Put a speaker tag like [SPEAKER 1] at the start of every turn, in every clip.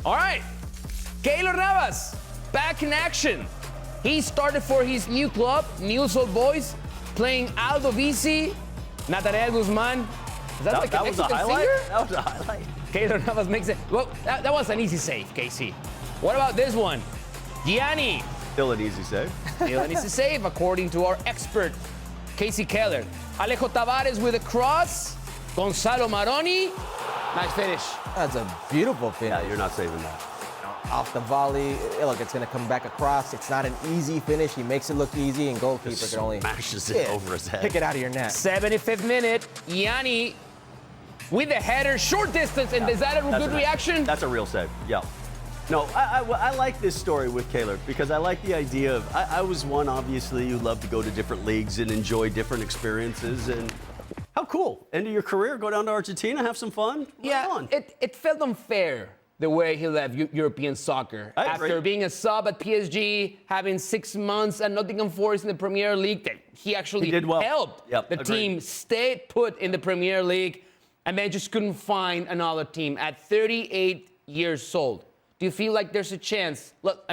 [SPEAKER 1] All right. Keylor Navas, back in action. He started for his new club, Newell's Old Boys, playing Aldo Vici, Nathaniel Guzman. Is that like a
[SPEAKER 2] was a
[SPEAKER 1] Mexican
[SPEAKER 2] highlight?
[SPEAKER 1] singer?
[SPEAKER 2] That was a highlight.
[SPEAKER 1] Keylor Navas makes it. Well, that was an easy save, Casey. What about this one? Gianni.
[SPEAKER 2] Still an easy save.
[SPEAKER 1] Still an easy save, according to our expert, Casey Keller. Alejo Tavares with a cross. Gonzalo Maroni. Nice finish.
[SPEAKER 3] That's a beautiful finish.
[SPEAKER 2] Yeah, you're not saving that.
[SPEAKER 3] Off the volley, look, it's going to come back across. It's not an easy finish. He makes it look easy, and goalkeeper can only
[SPEAKER 2] smashes it over his head.
[SPEAKER 3] Pick it out of your net.
[SPEAKER 1] 75th minute, Gianni with the header, short distance, and is that a good reaction?
[SPEAKER 2] That's a real save, yeah. No, I like this story with Keylor because I like the idea of, I was one, obviously, who loved to go to different leagues and enjoy different experiences, and how cool. End of your career, go down to Argentina, have some fun.
[SPEAKER 1] Yeah, it felt unfair the way he left European soccer. After being a sub at PSG, having 6 months and Nottingham Forest in the Premier League, that he actually
[SPEAKER 2] did well.
[SPEAKER 1] helped the team stay put in the Premier League, and then just couldn't find another team at 38 years old. Do you feel like there's a chance? Let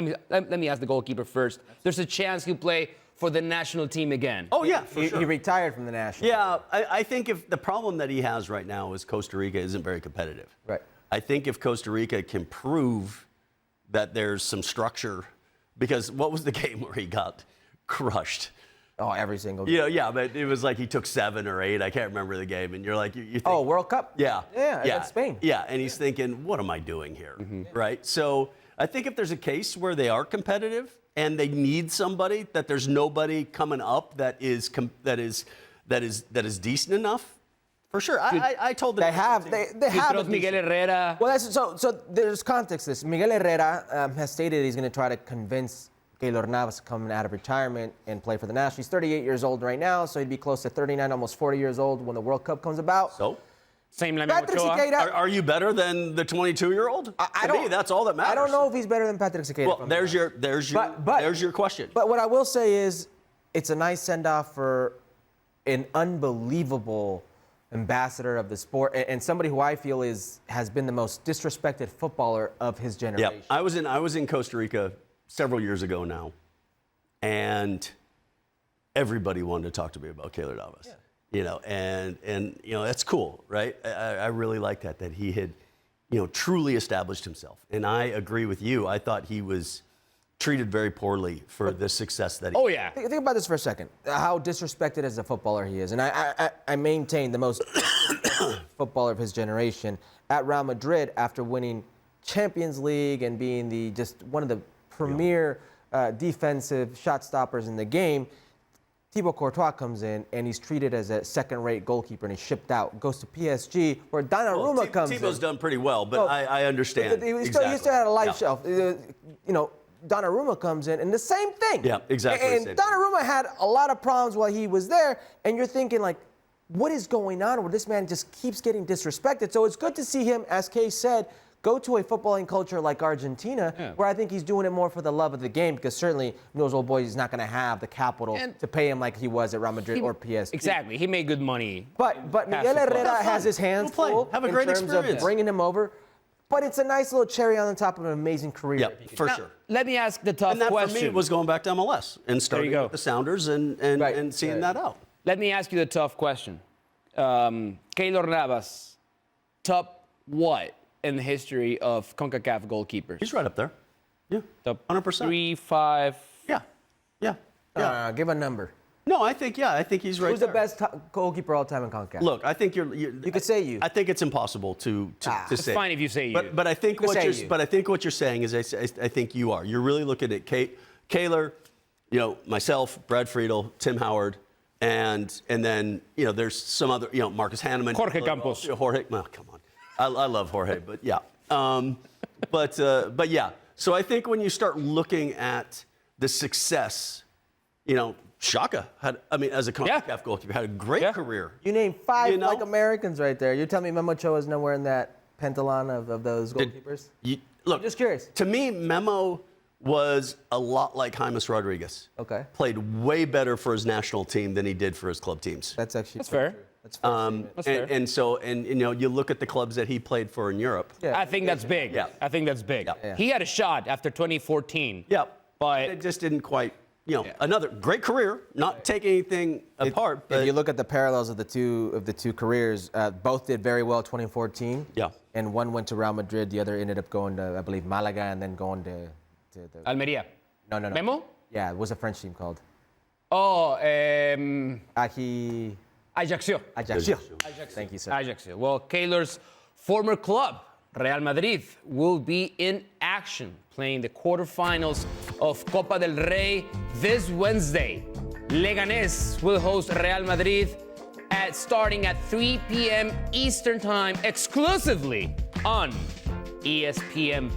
[SPEAKER 1] me ask the goalkeeper first. There's a chance he'll play for the national team again.
[SPEAKER 2] Oh, yeah, for sure.
[SPEAKER 3] He retired from the national team.
[SPEAKER 2] Yeah, I think if the problem that he has right now is Costa Rica isn't very competitive.
[SPEAKER 3] Right.
[SPEAKER 2] I think if Costa Rica can prove that there's some structure, because what was the game where he got crushed?
[SPEAKER 3] Oh, every single game.
[SPEAKER 2] Yeah, but it was like he took 7 or 8. I can't remember the game. And you're like, you think,
[SPEAKER 3] oh, World Cup?
[SPEAKER 2] Yeah.
[SPEAKER 3] Yeah, against Spain.
[SPEAKER 2] Yeah, and he's thinking, what am I doing here? Right? So I think if there's a case where they are competitive and they need somebody, that there's nobody coming up that is decent enough. For sure, I told them
[SPEAKER 3] they have
[SPEAKER 1] Miguel Herrera.
[SPEAKER 3] Well, so there's context to this. Miguel Herrera has stated he's going to try to convince Keylor Navas to come out of retirement and play for the national. He's 38 years old right now, so he'd be close to 39, almost 40 years old when the World Cup comes about.
[SPEAKER 2] So,
[SPEAKER 1] same like
[SPEAKER 3] Patrick Siqueira.
[SPEAKER 2] Are you better than the 22-year-old? To me, that's all that matters.
[SPEAKER 3] I don't know if he's better than Patrick Siqueira.
[SPEAKER 2] Well, there's your question.
[SPEAKER 3] But what I will say is, it's a nice send-off for an unbelievable ambassador of the sport and somebody who I feel has been the most disrespected footballer of his generation.
[SPEAKER 2] Yeah, I was in Costa Rica several years ago now, and everybody wanted to talk to me about Keylor Navas. Yeah. You know, and you know, that's cool, right? I really like that he had, you know, truly established himself. And I agree with you. I thought he was treated very poorly for the success that he
[SPEAKER 1] Oh, yeah.
[SPEAKER 3] Think about this for a second. How disrespected as a footballer he is. And I maintain the most footballer of his generation at Real Madrid after winning Champions League and being just one of the premier defensive shot stoppers in the game. Thibaut Courtois comes in, and he's treated as a second-rate goalkeeper, and he's shipped out. Goes to PSG, where Donnarumma comes in.
[SPEAKER 2] Thibaut's done pretty well, but I understand.
[SPEAKER 3] He still had a life shelf. You know, Donnarumma comes in, and the same thing.
[SPEAKER 2] Yeah, exactly.
[SPEAKER 3] And Donnarumma had a lot of problems while he was there, and you're thinking, like, what is going on where this man just keeps getting disrespected? So it's good to see him, as Kay said, go to a footballing culture like Argentina, where I think he's doing it more for the love of the game, because certainly Newell's Old Boys is not going to have the capital to pay him like he was at Real Madrid or PSG.
[SPEAKER 1] Exactly. He made good money.
[SPEAKER 3] But Miguel Herrera has his hands full in terms of bringing him over. But it's a nice little cherry on the top of an amazing career.
[SPEAKER 2] Yeah, for sure.
[SPEAKER 1] Let me ask the tough
[SPEAKER 2] and that
[SPEAKER 1] question.
[SPEAKER 2] for me was going back to MLS and starting with the Sounders and seeing that out.
[SPEAKER 1] Let me ask you the tough question. Keylor Navas, top what in the history of CONCACAF goalkeepers?
[SPEAKER 2] He's right up there. Yeah,
[SPEAKER 1] top
[SPEAKER 2] 100%.
[SPEAKER 1] 3, 5.
[SPEAKER 2] Yeah.
[SPEAKER 3] Give a number.
[SPEAKER 2] No, I think he's right.
[SPEAKER 3] Who's the best goalkeeper all time in CONCACAF?
[SPEAKER 2] Look, I think you
[SPEAKER 3] could say you.
[SPEAKER 2] I think it's impossible to say.
[SPEAKER 1] It's fine if you say you.
[SPEAKER 2] But I think what you're saying is I think you are. You're really looking at Keylor, you know, myself, Brad Friedel, Tim Howard, and then, you know, there's some other, you know, Marcus Hanneman,
[SPEAKER 1] Jorge Campos.
[SPEAKER 2] Jorge, well, come on. I love Jorge, but yeah. But yeah. So I think when you start looking at the success, you know, Shaka had, as a CONCACAF goalkeeper, had a great career.
[SPEAKER 3] You named 5 like Americans right there. You're telling me Memo Ochoa is nowhere in that pentalon of those goalkeepers?
[SPEAKER 2] Look,
[SPEAKER 3] I'm just curious.
[SPEAKER 2] To me, Memo was a lot like James Rodriguez.
[SPEAKER 3] Okay.
[SPEAKER 2] Played way better for his national team than he did for his club teams.
[SPEAKER 3] That's
[SPEAKER 1] fair.
[SPEAKER 3] That's fair.
[SPEAKER 1] That's fair.
[SPEAKER 2] And you know, you look at the clubs that he played for in Europe.
[SPEAKER 3] Yeah.
[SPEAKER 1] I think that's big.
[SPEAKER 2] Yeah.
[SPEAKER 1] I think that's big.
[SPEAKER 2] Yeah.
[SPEAKER 1] He had a shot after 2014.
[SPEAKER 2] Yeah,
[SPEAKER 1] But
[SPEAKER 2] it just didn't quite. You know, another great career. Not taking anything apart, but
[SPEAKER 3] If you look at the parallels of the two careers, both did very well 2014.
[SPEAKER 2] Yeah.
[SPEAKER 3] And one went to Real Madrid, the other ended up going to, I believe, Malaga, and then going to the.
[SPEAKER 1] Almeria.
[SPEAKER 3] No.
[SPEAKER 1] Memo?
[SPEAKER 3] Yeah, what's the French team called?
[SPEAKER 1] Oh,
[SPEAKER 3] Ajaccio.
[SPEAKER 1] Ajaccio.
[SPEAKER 3] Thank you, sir.
[SPEAKER 1] Ajaccio. Well, Keylor's former club, Real Madrid, will be in action playing the quarterfinals of Copa del Rey this Wednesday. Leganés will host Real Madrid starting at 3 p.m. Eastern Time exclusively on ESPN+.